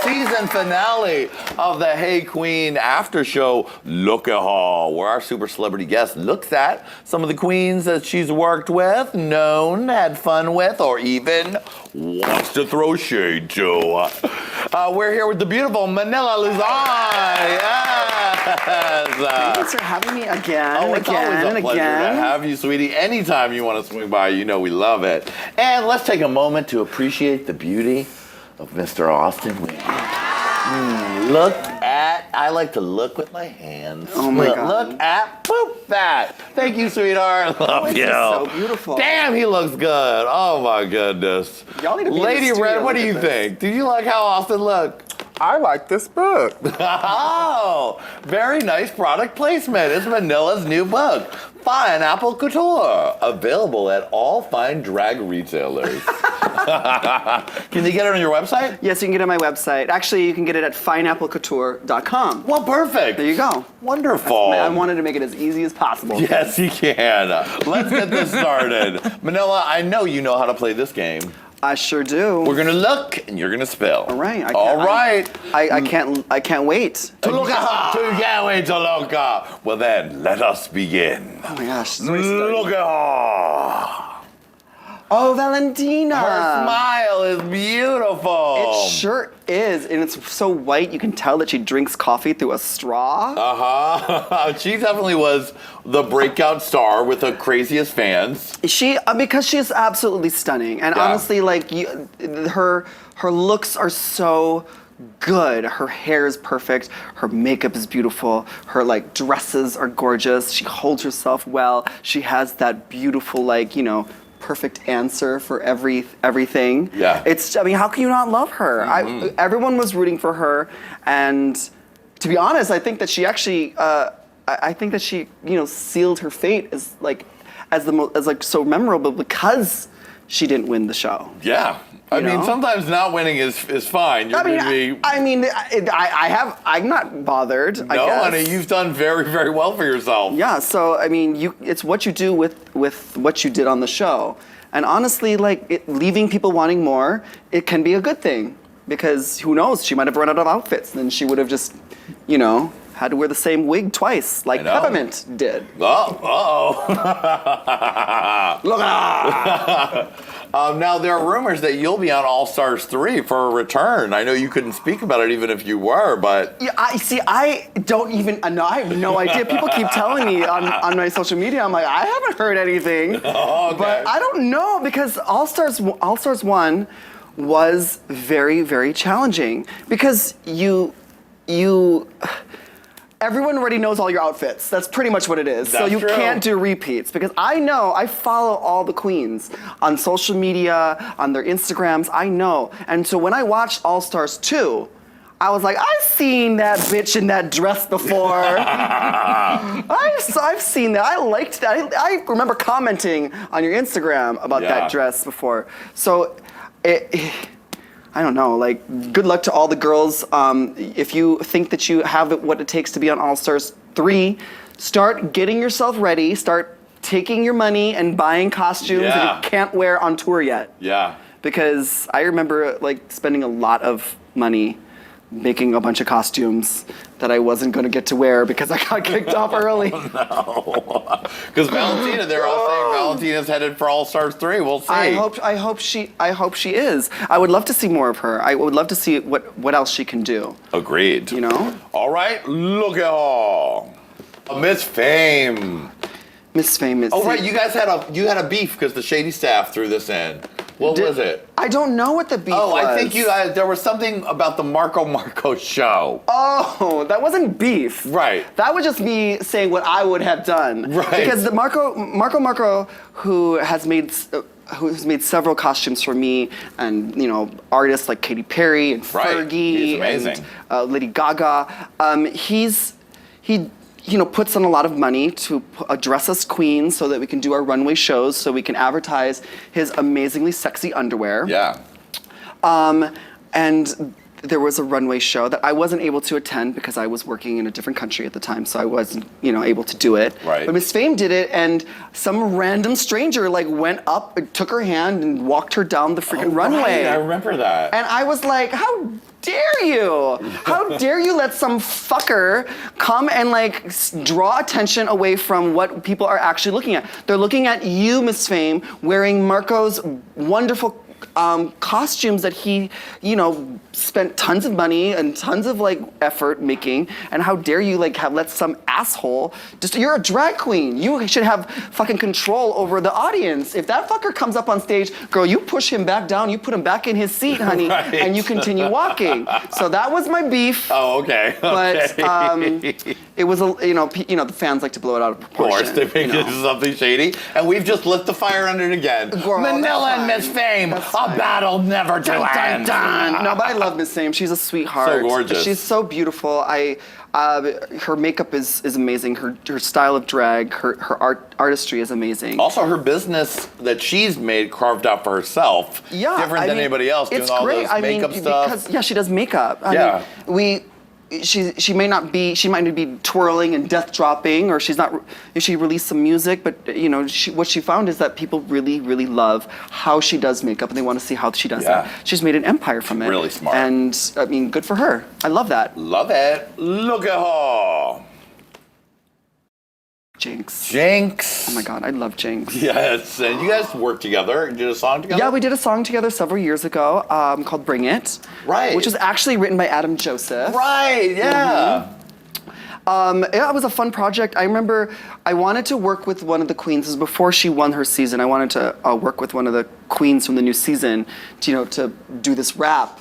season finale of the Hey Qween after show, Look at Her, where our super celebrity guest looks at some of the queens that she's worked with, known, had fun with, or even wants to throw shade to. We're here with the beautiful Manila Luzon. Yes. Thanks for having me again and it's again always a and pleasure again. to have you, sweetie. Anytime you want to swing by, you know we love it. And let's take a moment to appreciate the beauty of Mr. Austin Wynn. Look at, I like to look with my hands. Oh my God. Look at, boop, that. Thank you, sweetheart. Love you. So beautiful. Damn, he looks good. Oh my goodness. Y'all need to be in the Lady studio, Red, what look do you at this. think? Did you like how Austin looked? I like this book. Oh, very nice product placement. It's Manila's new book, Pineapple Couture, available at all fine drag retailers. Can you get it on your website? Yes, you can get it on my website. Actually, you can get it at pineapplecouture.com. Well, perfect. There you go. Wonderful. I wanted to make it as easy as possible. Yes, you can. Let's get this started. Manila, I know you know how to play this game. I sure do. We're gonna look and you're gonna spill. All right. I can't wait. To look at her. You can't wait to look at her. Well then, let us begin. Oh my gosh. Look at her. Oh, Valentina. Her smile is beautiful. It sure is, and it's so white you can tell that she drinks coffee through a straw. She definitely was the breakout star with the craziest fans. She, because she is absolutely stunning, and honestly, like her looks are so good. Her hair is perfect. Her makeup is beautiful. Her like dresses are gorgeous. She holds herself well. She has that beautiful perfect answer for everything. Yeah. I mean, how can you not love her? Everyone was rooting for her, and to be honest, I think that she actually, sealed her fate as so memorable because she didn't win the show. Yeah. I mean, sometimes not winning is fine. I'm not bothered. No, I guess. honey, you've done very, very well for yourself. Yeah, so I mean, it's what you do with what you did on the show, and honestly, leaving people wanting more, it can be a good thing because who knows? She might have run out of outfits, and she would have just, had to wear the same wig twice, like Peppermint did. Uh-oh. Look at her. Now, there are rumors that you'll be on All Stars 3 for a return. I know you couldn't speak about it even if you were, but... Yeah, I don't even know. I have no idea. People keep telling me on my social media. I'm like, I haven't heard anything. Oh, okay. But I don't know because All Stars 1 was very, very challenging because everyone already knows all your outfits. That's pretty much what it is. That's so you true. can't do repeats because I follow all the queens on social media, on their Instagrams, I know. And so when I watched All Stars 2, I was like, I've seen that bitch in that dress before. I've seen that. I liked that. I remember commenting on your Instagram about that dress before. So I don't know, good luck to all the girls. If you think that you have what it takes to be on All Stars 3, start getting yourself ready, start taking your money and buying costumes that you can't wear on tour yet. Yeah. Because I remember spending a lot of money making a bunch of costumes that I wasn't going to get to wear because I got kicked off early. Oh, no. Because Valentina, they're all saying Valentina's headed for All Stars 3. We'll see. I hope she is. I would love to see more of her. I would love to see what else she can do. Agreed. All right, look at all. Miss Fame. Miss Fame is. Oh right, you guys had a beef because the Shady staff threw this in. What was it? I don't know what the beef was. I think there was something about the Marco show. Oh, that wasn't beef. Right. That was just me saying what I would have done. Right. Because the Marco, who has made several costumes for me, and artists like Katy Perry and Fergie and Lady Gaga. He puts on a lot of money to dress us queens so that we can do our runway shows, so we can advertise his amazingly sexy underwear. Yeah. And there was a runway show that I wasn't able to attend because I was working in a different country at the time, so I wasn't, able to do it. Right. But Miss Fame did it, and some random stranger like went up, took her hand, and walked her down the freaking runway. Right, I remember that. And I was like, how dare you? How dare you let some fucker come and like draw attention away from what people are actually looking at? They're looking at you, Miss Fame, wearing Marco's wonderful costumes that he, spent tons of money and tons of like effort making. And how dare you like let some asshole you're a drag queen. You should have fucking control over the audience. If that fucker comes up on stage, girl, you push him back down, you put him back in his seat, honey, Right. and you continue walking. So that was my beef. Oh, okay. But it was the fans like to blow it out of Of proportion. course, they make this something shady, and we've just lit the fire under it again. Girl, Manila and that's Miss Fame, a battle never to end. Dun. No, but I love Miss Fame. She's a sweetheart. So gorgeous. She's so beautiful. Her makeup is amazing. Her style of drag, her artistry is amazing. Also, her business that she's made, carved out for herself, different than anybody else doing all those makeup stuff. Because she does makeup. I mean, she might not be twirling and death dropping, or she's not. She released some music, but what she found is that people really, really love how she does makeup, and they want to see how she does it. She's made an empire from it. Really smart. And I mean, good for her. I love that. Love it. Look at her. Jinx. Jinx. Oh my God, I love Jinx. Yes, and you guys worked together, did a song together? Yeah, we did a song together several years ago called Bring It. Right. Which was actually written by Adam Joseph. Right, yeah. It was a fun project. I remember I wanted to work with one of the queens. This was before she won her season. I wanted to work with one of the queens from the new season, to do this rap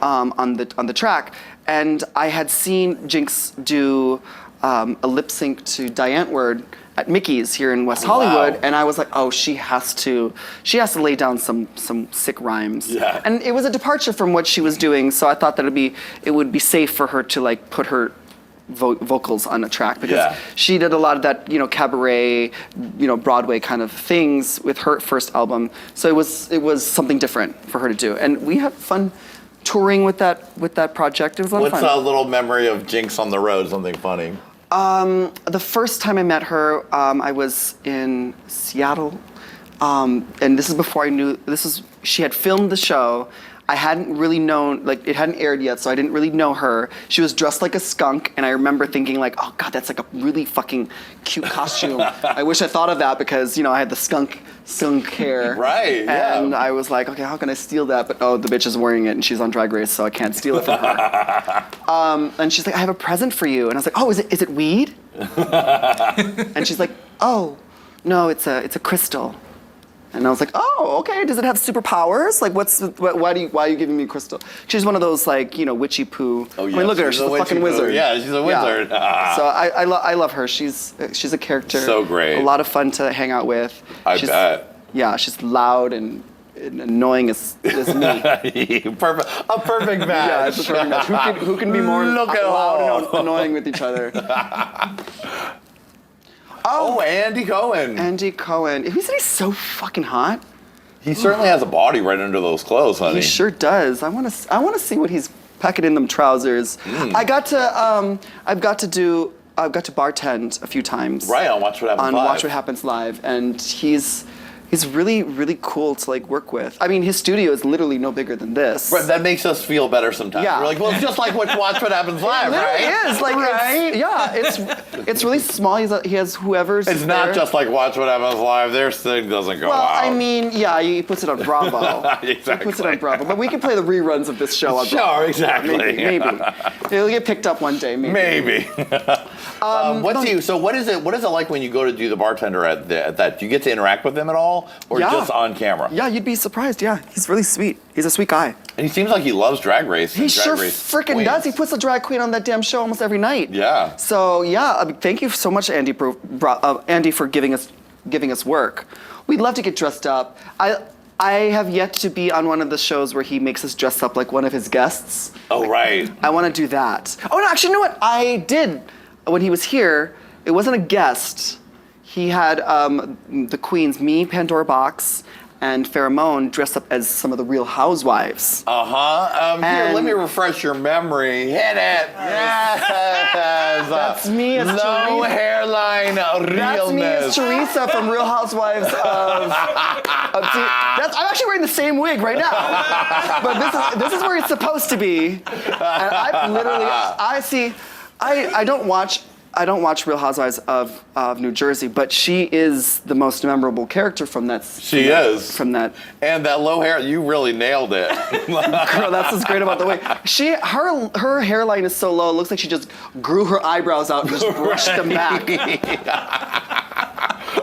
on the track. And I had seen Jinx do a lip sync to Diane Word at Mickey's here in West Hollywood, wow. and I was like, oh, she has to lay down some sick rhymes. Yeah. And it was a departure from what she was doing, so I thought that it would be safe for her to like put her vocals on a track, because she did a lot of that, cabaret, Broadway kind of things with her first album. So it was something different for her to do, and we had fun touring with that project. It was a lot of fun. What's a little memory of Jinx on the road? Something funny. The first time I met her, I was in Seattle, and this is before I knew. She had filmed the show. I hadn't really known, it hadn't aired yet, so I didn't really know her. She was dressed like a skunk, and I remember thinking oh God, that's like a really fucking cute costume. I wish I thought of that, because, I had the skunk hair. Right, yeah. And I was like, okay, how can I steal that? But the bitch is wearing it, and she's on Drag Race, so I can't steal it from her. And she's like, I have a present for you. And I was like, oh, is it weed? And she's like, oh, no, it's a crystal. And I was like, oh, okay. Does it have superpowers? Like, why are you giving me crystal? She's one of those witchy poo. Oh, yeah. I mean, look at her. She's a fucking wizard. Yeah, she's a wizard. Yeah. So I love her. She's a character. So great. A lot of fun to hang out with. I bet. Yeah, she's loud and annoying as me. A perfect match. Yeah, it's a perfect match. Who can be more loud and annoying with each other? Oh, Andy Cohen. Andy Cohen. Isn't he so fucking hot? He certainly has a body right under those clothes, honey. He sure does. I want to see what he's packing in them trousers. I've got to bartend a few times. Right, on Watch What Happens Live. On Watch What Happens Live, and he's really, really cool to work with. I mean, his studio is literally no bigger than this. Right, that makes us feel better sometimes. Yeah. We're like, well, it's just like Watch What Happens Live, right? It is. It's really small. He has whoever's It's not there. just like Watch What Happens Live. Their thing doesn't go Well, out. I mean, yeah, he puts it on Bravo. Exactly. He puts it on Bravo. But we can play the reruns of this show on Bravo. Sure, exactly. Maybe. It'll get picked up one day, maybe. So what is it like when you go to do the bartender at that? Do you get to interact with them at all? Or just on camera? Yeah, you'd be surprised. Yeah, he's really sweet. He's a sweet guy. And he seems like he loves Drag Race. He sure freaking does. He puts a drag queen on that damn show almost every night. Yeah. So yeah, thank you so much, Andy, for giving us work. We'd love to get dressed up. I have yet to be on one of the shows where he makes us dress up like one of his guests. Oh, right. I want to do that. Oh, no, actually, you know what? I did. When he was here, it wasn't a guest. He had the queens, me, Pandora Box, and Pheromone dressed up as some of the Real Housewives. Here, And- let me refresh your memory. Hit it. Yes. That's me as low Teresa. hairline realness. That's me as Teresa from Real Housewives of I'm actually wearing the same wig right now. But this is where it's supposed to be. And I don't watch Real Housewives of New Jersey, but she is the most memorable character from that. From that. And that low hair, you really nailed it. Girl, that's what's great about the wig. Her hairline is so low, it looks like she just grew her eyebrows out and just brushed them back.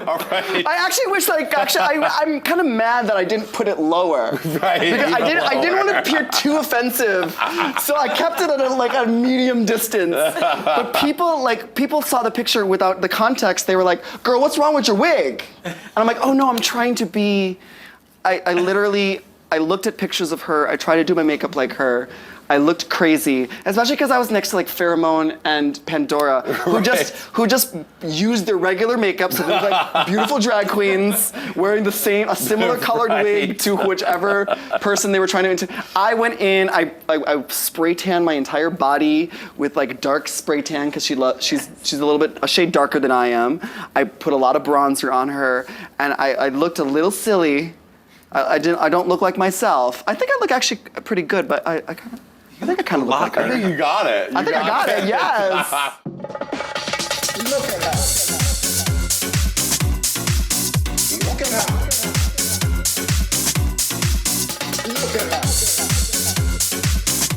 All right. I actually wish, I'm kind of mad that I didn't put it lower. Right. Because I didn't want to appear too offensive, so I kept it at a medium distance. But people saw the picture without the context. They were like, "Girl, what's wrong with your wig?" And I'm like, "Oh no, I'm trying to be." I literally looked at pictures of her. I tried to do my makeup like her. I looked crazy, especially because I was next to Pheromone and Pandora, who just used their regular makeup, so they look like beautiful drag queens wearing a similar colored wig to whichever person they were trying to. I went in, I spray tanned my entire body with dark spray tan because she's a little bit a shade darker than I am. I put a lot of bronzer on her, and I looked a little silly. I don't look like myself. I think I look actually pretty good, but I think I kind of look like her. I think you got it. I think I got it, yes. Look at her. Look at her.